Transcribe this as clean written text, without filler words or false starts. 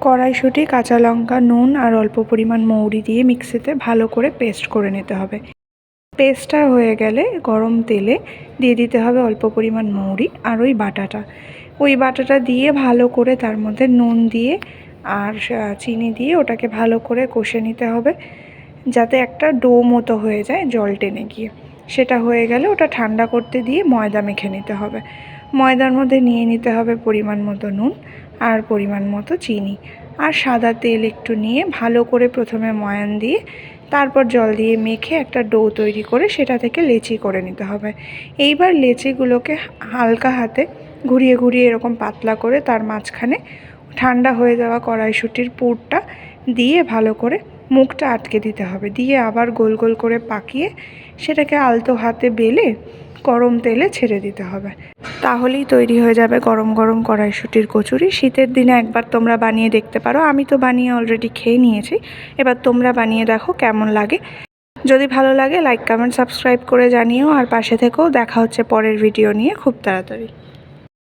কড়াইশুঁটি, কাঁচা লঙ্কা, নুন আর অল্প পরিমাণ মৌরি দিয়ে মিক্সিতে ভালো করে পেস্ট করে নিতে হবে। পেস্টটা হয়ে গেলে গরম তেলে দিয়ে দিতে হবে অল্প পরিমাণ মৌরি আর ওই বাটাটা দিয়ে ভালো করে তার মধ্যে নুন দিয়ে আর চিনি দিয়ে ওটাকে ভালো করে কষে নিতে হবে, যাতে একটা ডো মতো হয়ে যায় জল টেনে গিয়ে। সেটা হয়ে গেলে ওটা ঠান্ডা করতে দিয়ে ময়দা মেখে নিতে হবে। ময়দার মধ্যে নিয়ে নিতে হবে পরিমাণ মতো নুন আর পরিমাণ মতো চিনি আর সাদা তেল একটু নিয়ে ভালো করে প্রথমে ময়ান দিয়ে তারপর জল দিয়ে মেখে একটা ডো তৈরি করে সেটা থেকে লেচি করে নিতে হবে। এইবার লেচিগুলোকে হালকা হাতে ঘুরিয়ে ঘুরিয়ে এরকম পাতলা করে তার মাঝখানে ঠান্ডা হয়ে যাওয়া কড়াইশুঁটির পুরটা দিয়ে ভালো করে মুখটা আটকে দিতে হবে, দিয়ে আবার গোল গোল করে পাকিয়ে সেটাকে আলতো হাতে বেলে গরম তেলে ছেড়ে দিতে হবে। তাহলেই তৈরি হয়ে যাবে গরম গরম কড়াইশুঁটির কচুরি। শীতের দিনে একবার তোমরা বানিয়ে দেখতে পারো। আমি তো বানিয়ে অলরেডি খেয়ে নিয়েছি, এবার তোমরা বানিয়ে দেখো কেমন লাগে। যদি ভালো লাগে লাইক, কমেন্ট, সাবস্ক্রাইব করে জানিও আর পাশে থেকেও। দেখা হচ্ছে পরের ভিডিও নিয়ে খুব তাড়াতাড়ি।